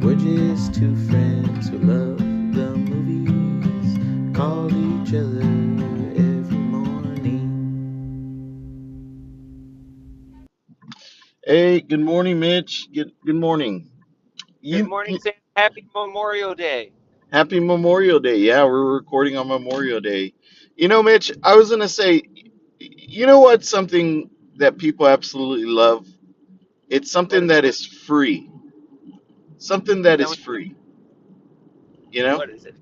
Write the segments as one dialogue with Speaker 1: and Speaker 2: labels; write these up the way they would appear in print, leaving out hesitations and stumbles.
Speaker 1: We're just two friends who love the movies, call each other every morning.
Speaker 2: Hey, good morning, Mitch. Good morning.
Speaker 3: Good
Speaker 2: You,
Speaker 3: morning,
Speaker 2: you
Speaker 3: Sam. Happy Memorial Day.
Speaker 2: Happy Memorial Day. Yeah, we're recording on Memorial Day. Mitch, I was gonna say, you know what? Something that people absolutely love. It's
Speaker 3: What
Speaker 2: something
Speaker 3: is
Speaker 2: that
Speaker 3: it?
Speaker 2: is free. Something that
Speaker 3: Tell
Speaker 2: is
Speaker 3: me
Speaker 2: free. You know.
Speaker 3: what is it?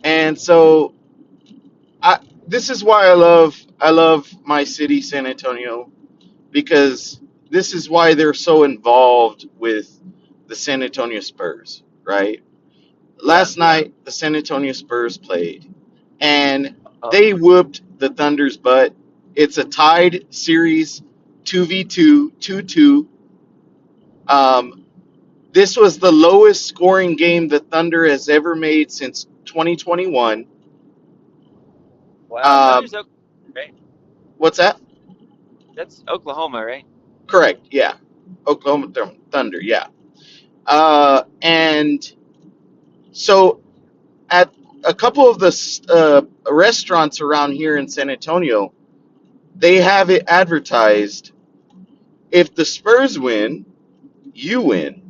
Speaker 2: And so, I this is why I love my city, San Antonio, because this is why they're so involved with the San Antonio Spurs, right?
Speaker 3: Yeah.
Speaker 2: Last night the San Antonio Spurs played and
Speaker 3: Oh,
Speaker 2: they whooped the Thunder's butt. It's a tied series, 2v2, 2-2. Um, this was the lowest scoring game the Thunder has ever made since 2021.
Speaker 3: wow.
Speaker 2: Um,
Speaker 3: Thunder's Oklahoma, right?
Speaker 2: what's that?
Speaker 3: That's Oklahoma, right?
Speaker 2: Correct, yeah. Oklahoma Thunder, yeah. And so at a couple of the restaurants around here in San Antonio, they have it advertised: if the Spurs win, you win.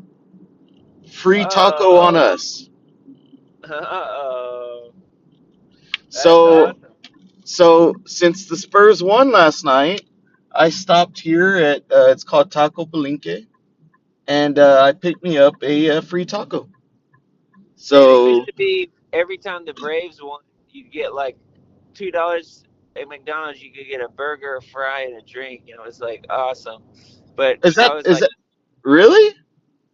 Speaker 2: Free taco on
Speaker 3: Oh,
Speaker 2: us.
Speaker 3: oh, that's
Speaker 2: So
Speaker 3: awesome.
Speaker 2: so since the Spurs won last night, I stopped here at it's called Taco Palenque, and I picked me up a free taco.
Speaker 3: Man, it used
Speaker 2: So
Speaker 3: to be every time the Braves won, you'd get like $2 at McDonald's. You could get a burger, a fry, and a drink. It was like awesome. But
Speaker 2: is
Speaker 3: I
Speaker 2: that
Speaker 3: was
Speaker 2: is
Speaker 3: like,
Speaker 2: that really?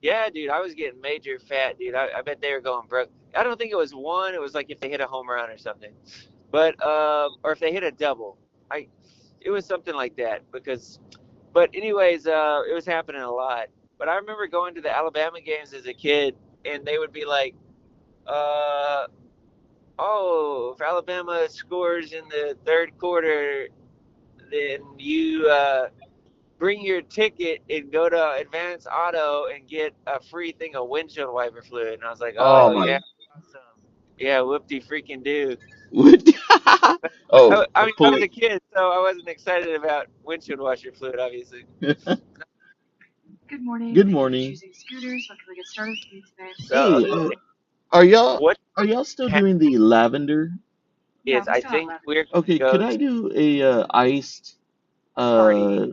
Speaker 3: yeah, dude, I was getting major fat, dude. I bet they were going broke. I don't think it was one. It was like if they hit a home run or something. But or if they hit a double. I It was something like that but anyways, it was happening a lot. But I remember going to the Alabama games as a kid, and they would be like, uh, "Oh, if Alabama scores in the third quarter, then you bring your ticket and go to Advance Auto and get a free thing of windshield wiper fluid." And I was like,
Speaker 2: Oh
Speaker 3: "Oh
Speaker 2: my!
Speaker 3: yeah, awesome, yeah, whoopty freaking do."
Speaker 2: Oh,
Speaker 3: I
Speaker 2: a
Speaker 3: mean, I was
Speaker 2: pulley.
Speaker 3: a kid, so I wasn't excited about windshield washer fluid, obviously.
Speaker 4: Good morning.
Speaker 2: Good
Speaker 4: Thank you for
Speaker 2: morning.
Speaker 4: choosing Scooters. What can we get started with you today?
Speaker 3: So,
Speaker 2: Hey, are y'all
Speaker 3: what
Speaker 2: are y'all still
Speaker 3: happened
Speaker 2: doing the lavender?
Speaker 4: Yeah,
Speaker 3: is,
Speaker 4: we
Speaker 3: I
Speaker 4: still have
Speaker 3: think
Speaker 4: lavender.
Speaker 3: we're
Speaker 2: Okay,
Speaker 3: gonna
Speaker 2: could
Speaker 3: go
Speaker 2: I
Speaker 3: to
Speaker 2: do a iced
Speaker 3: party.
Speaker 2: uh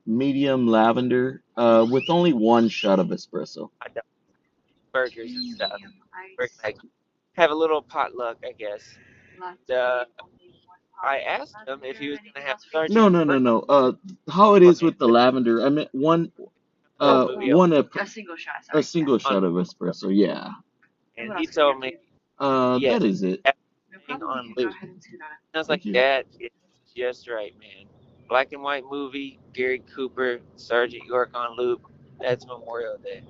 Speaker 2: medium lavender with only one shot of espresso?
Speaker 3: I don't burgers and
Speaker 4: Two
Speaker 3: stuff.
Speaker 4: medium
Speaker 3: We're
Speaker 4: ice,
Speaker 3: gonna have a little potluck, I guess. Uh,
Speaker 4: latte, only one pot
Speaker 3: I
Speaker 4: of
Speaker 3: asked him if he
Speaker 4: lavender.
Speaker 3: was gonna
Speaker 4: Anything
Speaker 3: have
Speaker 4: else for you
Speaker 2: No,
Speaker 3: Sergeant
Speaker 4: today?
Speaker 2: no, no,
Speaker 3: Pepper
Speaker 2: no. How it
Speaker 3: for
Speaker 2: is
Speaker 3: me
Speaker 2: with the
Speaker 3: with
Speaker 2: lavender? I meant one
Speaker 3: a little movie
Speaker 4: Oh,
Speaker 3: on
Speaker 4: a single shot.
Speaker 2: a
Speaker 4: Sorry. Yeah.
Speaker 2: single
Speaker 3: on
Speaker 2: shot of espresso. Yeah.
Speaker 4: And
Speaker 3: and
Speaker 4: what
Speaker 3: he
Speaker 4: else can I
Speaker 3: told
Speaker 4: get for
Speaker 3: me
Speaker 4: you?
Speaker 2: That
Speaker 3: yes,
Speaker 2: is it.
Speaker 4: No
Speaker 3: everything
Speaker 4: problem. We
Speaker 3: on
Speaker 4: can go
Speaker 3: loop.
Speaker 4: ahead and scoot on it.
Speaker 3: I was like,
Speaker 2: Thank you.
Speaker 3: that is just right, man. Black and white movie, Gary Cooper, Sergeant York on loop. That's Memorial Day.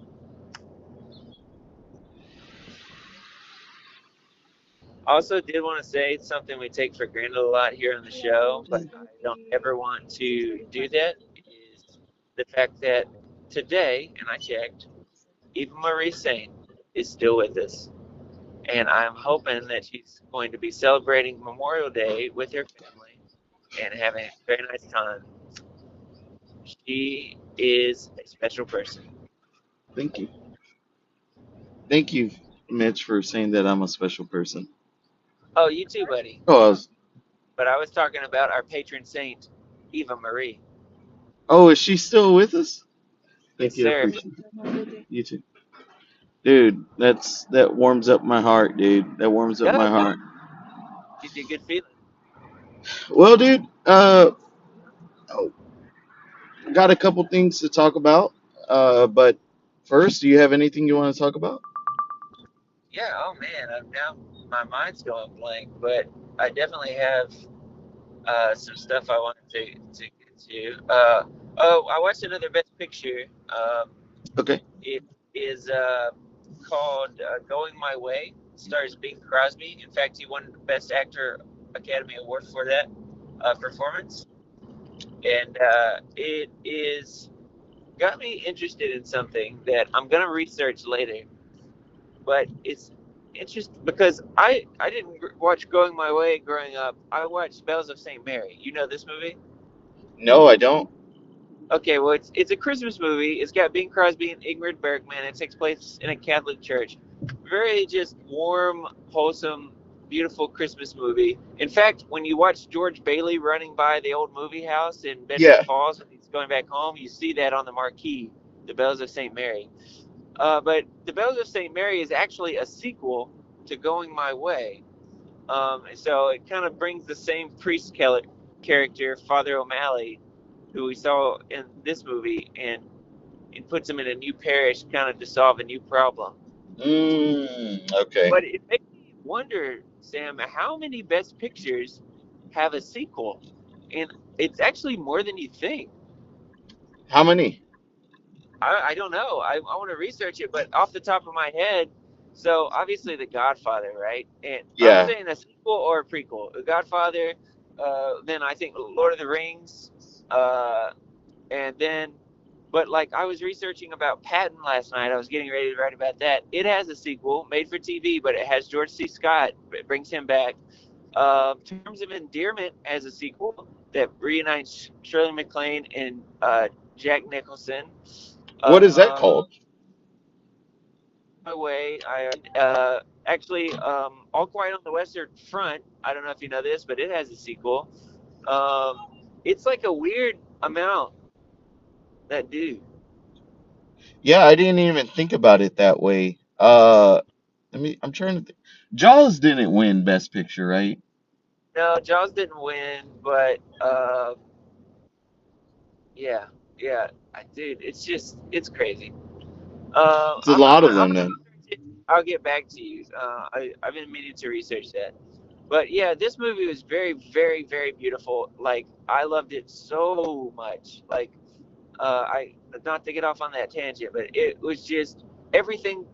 Speaker 3: Also, did want to say something we take for granted a lot here on the show, but I don't ever want to do that, is the fact that today, and I checked, Eva Marie Saint is still with us. And I'm hoping that she's going to be celebrating Memorial Day with her family and having a very nice time. She is a special person.
Speaker 2: Thank you. Thank you, Mitch, for saying that I'm a special person.
Speaker 3: Oh, you too, buddy.
Speaker 2: Oh,
Speaker 3: But I was talking about our patron saint, Eva Marie.
Speaker 2: is she still with us?
Speaker 3: Yes,
Speaker 2: Thank you. I
Speaker 3: sir.
Speaker 2: appreciate it. You too. Dude, that warms up my heart, dude. That warms up
Speaker 3: Does
Speaker 2: my heart.
Speaker 3: gives you a good feeling.
Speaker 2: Well, dude, got a couple things to talk about. But first, do you have anything you want to talk about?
Speaker 3: Yeah. Oh man, I'm now my mind's going blank, but I definitely have some stuff I wanted to get to. Oh, I watched another Best Picture.
Speaker 2: Okay.
Speaker 3: It is called Going My Way. Stars Bing Crosby. In fact, he won Best Actor Academy Award for that performance, and it is got me interested in something that I'm gonna research later. but it's interesting because I didn't watch Going My Way growing up. I watched Bells of St. Mary. You know this movie?
Speaker 2: No, I don't.
Speaker 3: Okay, well it's a Christmas movie. It's got Bing Crosby and Ingrid Bergman. It takes place in a Catholic church. Very just warm, wholesome, beautiful Christmas movie. In fact, when you watch George Bailey running by the old movie house in Bedford
Speaker 2: Yeah.
Speaker 3: Falls when he's going back home, you see that on the marquee, the Bells of St. Mary. But the Bells of St. Mary is actually a sequel to Going My Way. So it kind of brings the same priest character, Father O'Malley, who we saw in this movie, and it puts him in a new parish, kind of to solve a new problem.
Speaker 2: Okay.
Speaker 3: But it makes me wonder, Sam, how many Best Pictures have a sequel? And it's actually more than you think.
Speaker 2: How many?
Speaker 3: I don't know. I want to research it, but off the top of my head, so obviously The Godfather, right? And I'm
Speaker 2: Yeah.
Speaker 3: saying a sequel or a prequel. The Godfather, then I think Lord of the Rings, uh, and then, but like I was researching about Patton last night. I was getting ready to write about that. It has a sequel made for TV, but it has George C. Scott. It brings him back. Terms of Endearment as a sequel that reunites Shirley MacLaine and Jack Nicholson.
Speaker 2: What is that
Speaker 3: Um,
Speaker 2: called?
Speaker 3: by the way, I actually All Quiet on the Western Front. I don't know if you know this, but it has a sequel. Um, it's like a weird amount that do.
Speaker 2: Yeah, I didn't even think about it that way. I'm trying to think. Jaws didn't win Best Picture, right?
Speaker 3: No, Jaws didn't win, but yeah, yeah, dude, it's just it's crazy.
Speaker 2: It's a lot of
Speaker 3: I'm
Speaker 2: them
Speaker 3: gonna
Speaker 2: then.
Speaker 3: research it. I'll get back to you. I've been meaning to research that. But yeah, this movie was very, very, very beautiful. Like I loved it so much. Like I not to get off on that tangent, but it was just everything,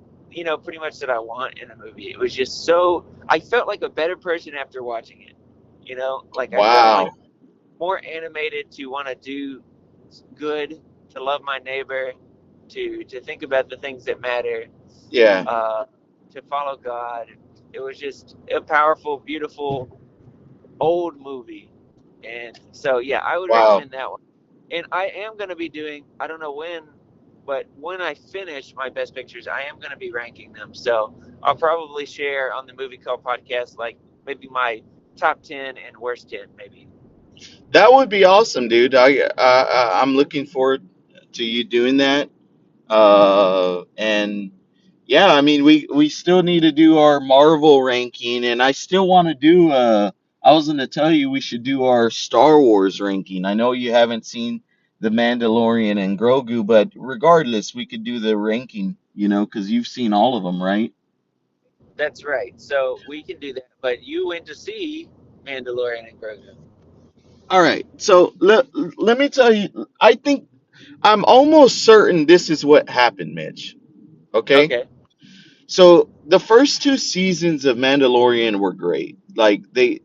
Speaker 3: pretty much that I want in a movie. It was just so I felt like a better person after watching it. Like I felt like
Speaker 2: Wow.
Speaker 3: more animated to want to do good, to love my neighbor, to think about the things that matter,
Speaker 2: Yeah.
Speaker 3: uh, to follow God. It was just a powerful, beautiful old movie, and so yeah, I would
Speaker 2: Wow.
Speaker 3: recommend that one. And I am going to be doing, I don't know when, but when I finish my best pictures, I am going to be ranking them. So I'll probably share on the Movie Call podcast, like maybe my top 10 and worst 10, maybe.
Speaker 2: That would be awesome, dude. I'm looking forward to you doing that. And yeah, I mean, we still need to do our Marvel ranking, and I still want to do. I was going to tell you we should do our Star Wars ranking. I know you haven't seen the Mandalorian and Grogu, but regardless, we could do the ranking. Because you've seen all of them, right?
Speaker 3: That's right. So we can do that. But you went to see Mandalorian and Grogu.
Speaker 2: All right. So let me tell you. I think I'm almost certain this is what happened, Mitch. Okay.
Speaker 3: Okay.
Speaker 2: So the first two seasons of Mandalorian were great. Like they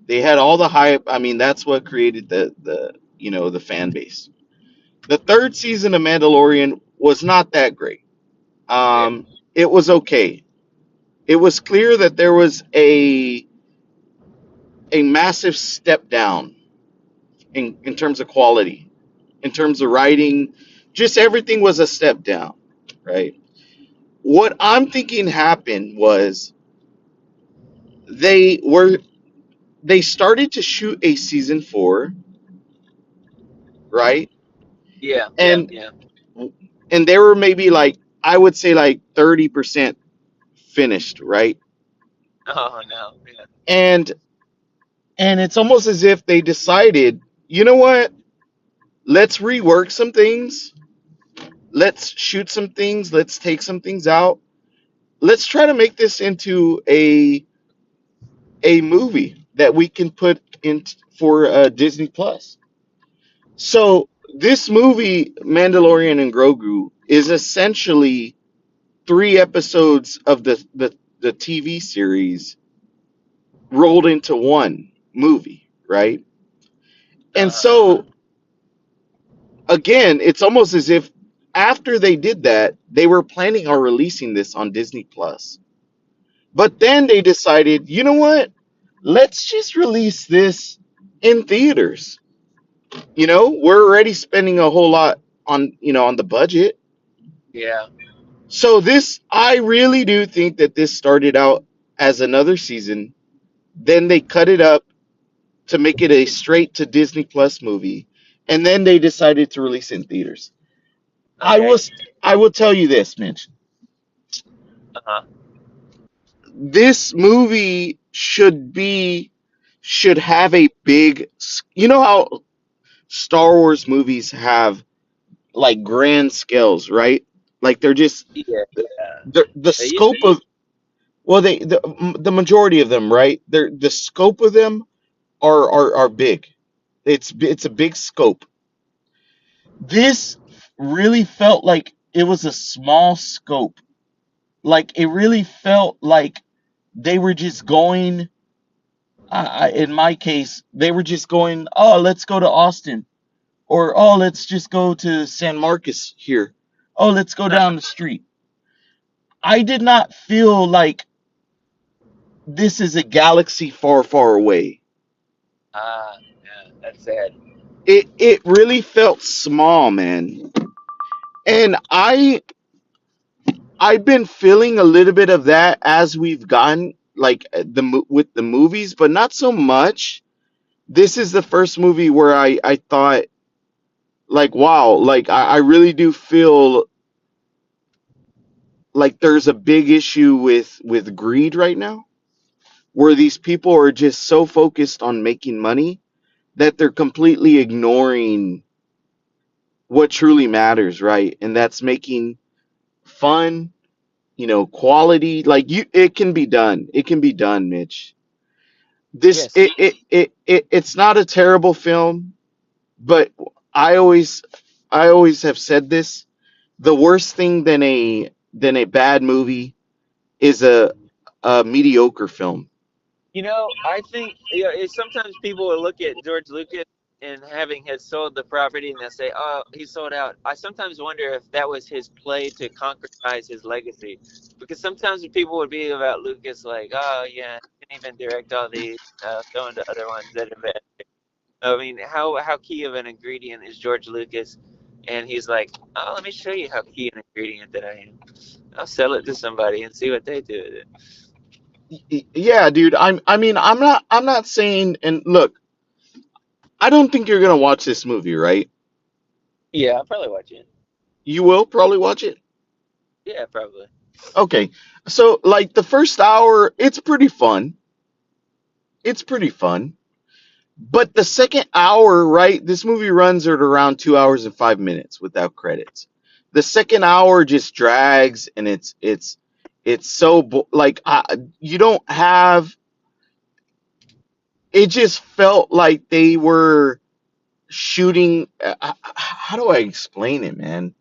Speaker 2: had all the hype. I mean, that's what created the fan base. The third season of Mandalorian was not that great.
Speaker 3: Yeah.
Speaker 2: It was okay. It was clear that there was a massive step down in terms of quality, in terms of writing, just everything was a step down, right? What I'm thinking happened was they were they started to shoot a season 4, right?
Speaker 3: Yeah. Yeah.
Speaker 2: And
Speaker 3: Yeah.
Speaker 2: and they were maybe like, I would say like 30% finished, right?
Speaker 3: Oh no. Yeah.
Speaker 2: And it's almost as if they decided, you know what? Let's rework some things. Let's shoot some things. Let's take some things out. Let's try to make this into a movie that we can put in for Disney Plus. So this movie, Mandalorian and Grogu, is essentially 3 episodes of the TV series rolled into one movie, right? And
Speaker 3: Uh huh.
Speaker 2: so again, it's almost as if after they did that, they were planning on releasing this on Disney Plus. But then they decided, you know what? Let's just release this in theaters. We're already spending a whole lot on the budget.
Speaker 3: Yeah.
Speaker 2: So I really do think that this started out as another season. Then they cut it up to make it a straight to Disney Plus movie, and then they decided to release it in theaters. I
Speaker 3: Okay.
Speaker 2: was I will tell you this, Mitch.
Speaker 3: Uh-huh.
Speaker 2: This movie should have a big. You know how Star Wars movies have like grand scales, right? Like they're just
Speaker 3: Yeah.
Speaker 2: the
Speaker 3: They used to
Speaker 2: scope of, well, the majority of them, right? The scope of them are big. It's a big scope. This really felt like it was a small scope. Like it really felt like they were just going. In my case, they were just going. Oh, let's go to Austin, or oh, let's just go to San Marcos here. Oh, let's go down the street. I did not feel like this is a galaxy far, far away.
Speaker 3: yeah, that's sad.
Speaker 2: It really felt small, man. And I've been feeling a little bit of that as we've gotten like with the movies, but not so much. This is the first movie where I thought like, wow, like I really do feel like there's a big issue with greed right now, where these people are just so focused on making money that they're completely ignoring what truly matters, right? And that's making fun, quality. Like it can be done. It can be done, Mitch. This
Speaker 3: Yes.
Speaker 2: it's not a terrible film, but I always I always have said this. The worst thing than a bad movie is a mediocre film.
Speaker 3: I think sometimes people will look at George Lucas and having had sold the property, and they'll say, "Oh, he sold out." I sometimes wonder if that was his play to concretize his legacy, because sometimes people would be about Lucas like, "Oh, yeah, he can even direct all these, going to other ones that are bad." I mean, how key of an ingredient is George Lucas? And he's like, "Oh, let me show you how key an ingredient that I am. I'll sell it to somebody and see what they do with it."
Speaker 2: Yeah, dude. I'm not saying. And look, I don't think you're gonna watch this movie, right?
Speaker 3: Yeah, I'll probably watch it.
Speaker 2: You will probably watch it.
Speaker 3: Yeah, probably.
Speaker 2: Okay. So like the first hour, it's pretty fun. It's pretty fun. But the second hour, right? This movie runs at around 2 hours and 5 minutes without credits. The second hour just drags, and it's so like you don't have. It just felt like they were shooting. How do I explain it, man?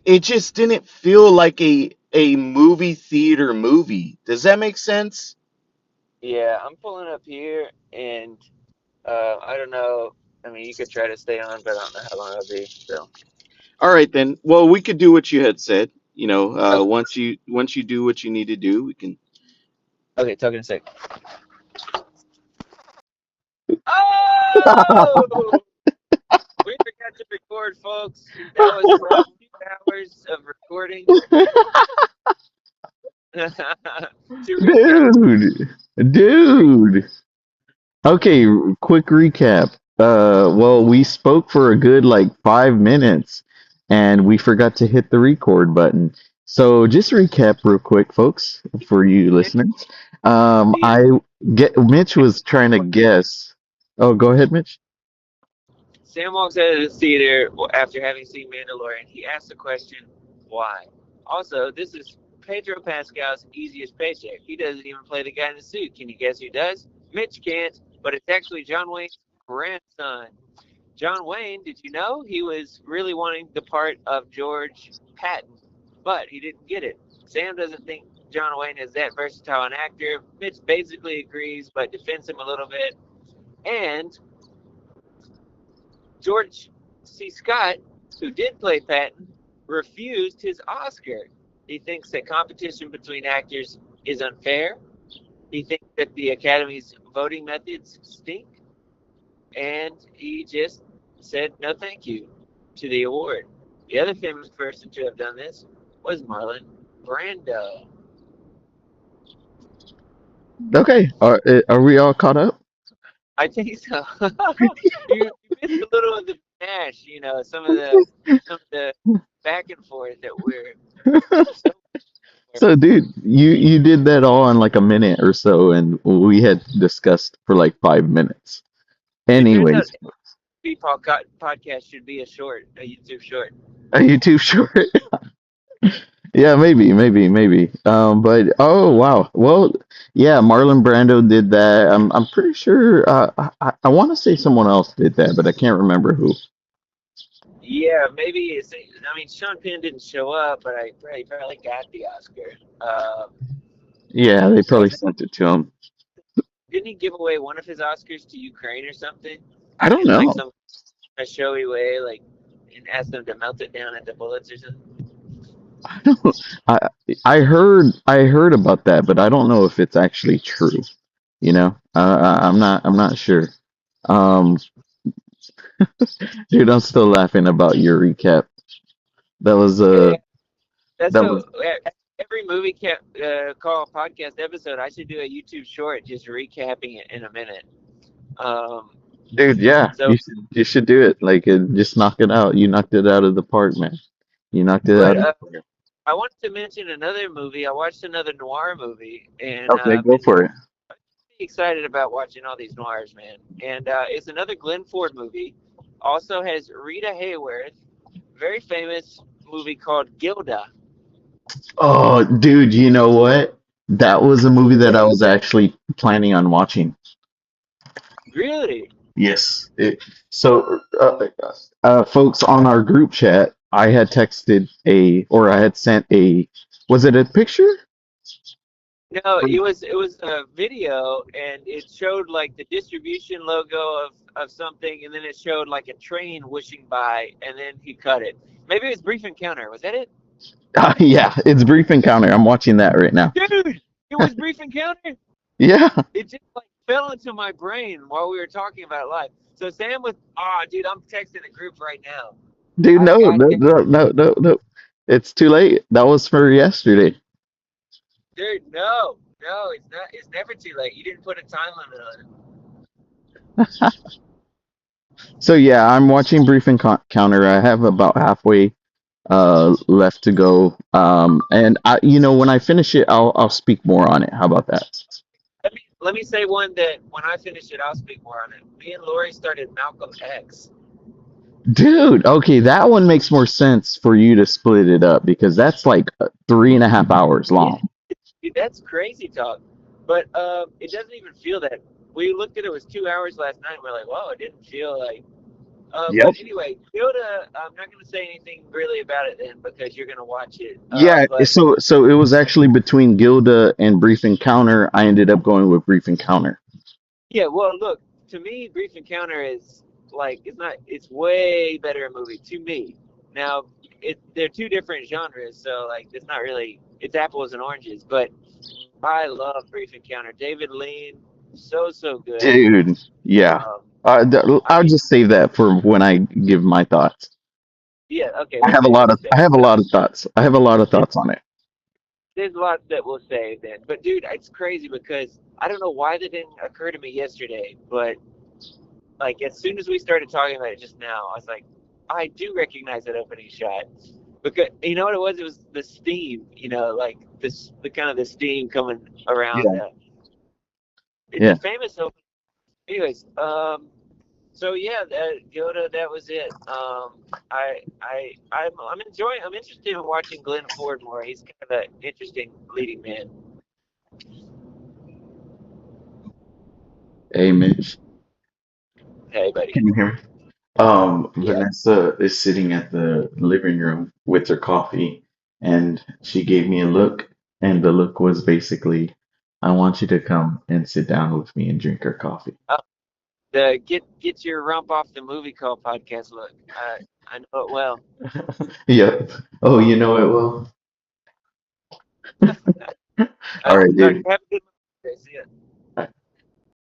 Speaker 2: It just didn't feel like a movie theater movie. Does that make sense?
Speaker 3: Yeah, I'm pulling up here, and I don't know. I mean, you could try to stay on, but I don't know how long it'll be. So,
Speaker 2: All right then. Well, we could do what you had said.
Speaker 3: okay,
Speaker 2: Once you do what you need to do, we can.
Speaker 3: okay, talk in a sec. Oh, we forgot to record, folks. That was about 2 hours of recording to recap.
Speaker 2: Dude, dude. Okay, quick recap. Well, we spoke for a good like 5 minutes, and we forgot to hit the record button. So just recap real quick, folks, for you listeners.
Speaker 3: The
Speaker 2: I get Mitch was trying to guess. Oh, go ahead, Mitch.
Speaker 3: Sam walks out of the theater after having seen Mandalorian. He asks the question, why? Also, this is Pedro Pascal's easiest paycheck. He doesn't even play the guy in the suit. Can you guess who does? Mitch can't, but it's actually John Wayne's grandson. John Wayne, did you know he was really wanting the part of George Patton, but he didn't get it. Sam doesn't think John Wayne is that versatile an actor. Mitch basically agrees, but defends him a little bit. And George C. Scott who did play Patton, refused his Oscar. He thinks that competition between actors is unfair. He thinks that the Academy's voting methods stink, and he just said no thank you to the award. The other famous person to have done this was Marlon Brando.
Speaker 2: Okay, are we all caught up?
Speaker 3: I think so. You missed a little of the panache, some of the back and forth that we're so for.
Speaker 2: So, dude, you did that all in like a minute or so, and we had discussed for like 5 minutes.
Speaker 3: It turns out
Speaker 2: Anyways,
Speaker 3: podcast should be a YouTube short.
Speaker 2: a YouTube short. Yeah, maybe. But oh wow. Well, yeah, Marlon Brando did that. I'm pretty sure. I want to say someone else did that, but I can't remember who.
Speaker 3: Yeah, maybe it's. I mean, Sean Penn didn't show up, but he probably got the Oscar.
Speaker 2: Yeah, they probably
Speaker 3: Was it,
Speaker 2: sent it to him.
Speaker 3: didn't he give away one of his Oscars to Ukraine or something
Speaker 2: I don't
Speaker 3: in like
Speaker 2: know.
Speaker 3: some a showy way, like and asked them to melt it down at the bullets or something?
Speaker 2: I I heard about that, but I don't know if it's actually true. I'm not sure. Um, Dude, I'm still laughing about your recap. That was
Speaker 3: Yeah, that's
Speaker 2: that
Speaker 3: so.
Speaker 2: was
Speaker 3: Every movie call podcast episode, I should do a YouTube short just recapping it in a minute. Um,
Speaker 2: dude. Yeah,
Speaker 3: so,
Speaker 2: you should do it. Like just knock it out. You knocked it out of the park, man. You knocked it out
Speaker 3: but
Speaker 2: of the park.
Speaker 3: I wanted to mention another movie. I watched another noir movie, and
Speaker 2: Okay,
Speaker 3: I've
Speaker 2: go
Speaker 3: been
Speaker 2: for it.
Speaker 3: excited about watching all these noirs, man. And it's another Glenn Ford movie. Also has Rita Hayworth, very famous movie called Gilda.
Speaker 2: Oh, dude, you know what? That was a movie that I was actually planning on watching.
Speaker 3: Really?
Speaker 2: Yes. Folks, on our group chat, I had texted or I had sent was it a picture?
Speaker 3: No, it was a video, and it showed like the distribution logo of something, and then it showed like a train whooshing by, and then he cut it. Maybe it was Brief Encounter. Was that it?
Speaker 2: Yeah, it's Brief Encounter. I'm watching that right now.
Speaker 3: Dude, it was Brief Encounter.
Speaker 2: Yeah,
Speaker 3: It just like fell into my brain while we were talking about it live. So Sam was, dude, I'm texting the group right now.
Speaker 2: dude,
Speaker 3: I
Speaker 2: no,
Speaker 3: got
Speaker 2: no,
Speaker 3: that,
Speaker 2: no, no, no, no. It's too late. That was for yesterday.
Speaker 3: dude. No, it's not. It's never too late. You didn't put a time limit on it.
Speaker 2: So yeah, I'm watching Brief Encounter. I have about halfway left to go. And when I finish it, I'll speak more on it. How about that?
Speaker 3: Let me say one that when I finish it, I'll speak more on it. Me and Lori started Malcolm X.
Speaker 2: Dude, okay, that one makes more sense for you to split it up because that's like 3.5 hours
Speaker 3: Yeah,
Speaker 2: long.
Speaker 3: dude, that's crazy talk. But it doesn't even feel that. We looked at it, it was 2 hours last night. And we're like, whoa, it didn't feel like. But
Speaker 2: Yep.
Speaker 3: anyway, Gilda, I'm not going to say anything really about it then because you're going to watch it.
Speaker 2: Yeah,
Speaker 3: But
Speaker 2: so it was actually between Gilda and Brief Encounter. I ended up going with Brief Encounter.
Speaker 3: yeah, well, look, to me, Brief Encounter is like it's way better a movie to me. Now, they're two different genres, so like it's apples and oranges. But I love Brief Encounter. David Lean, so good.
Speaker 2: Dude, yeah.
Speaker 3: Um, I
Speaker 2: I'll
Speaker 3: mean,
Speaker 2: just save that for when I give my thoughts.
Speaker 3: yeah, okay,
Speaker 2: I
Speaker 3: we'll
Speaker 2: have a
Speaker 3: save it
Speaker 2: lot
Speaker 3: for
Speaker 2: of I have a
Speaker 3: second.
Speaker 2: lot of thoughts. I have a lot of
Speaker 3: There's,
Speaker 2: thoughts on it.
Speaker 3: there's a lot that we'll save then. But dude, it's crazy because I don't know why that didn't occur to me yesterday, but like as soon as we started talking about it just now, I was like, I do recognize that opening shot because you know what it was? It was the steam, like the kind of the steam coming around.
Speaker 2: Yeah.
Speaker 3: It's a
Speaker 2: Yeah.
Speaker 3: famous opening. Anyways, so yeah, Yoda, that was it. I'm interested in watching Glenn Ford more. He's kind of an interesting leading man.
Speaker 2: Hey, Mitch,
Speaker 3: Hey, buddy.
Speaker 2: can you hear me?
Speaker 3: Yeah.
Speaker 2: Vanessa is sitting at the living room with her coffee, and she gave me a look, and the look was basically, I want you to come and sit down with me and drink our coffee.
Speaker 3: Oh, The get your rump off the movie call podcast look. I know it well.
Speaker 1: Yep. Oh, you know it will. All right,
Speaker 3: No,
Speaker 1: dude.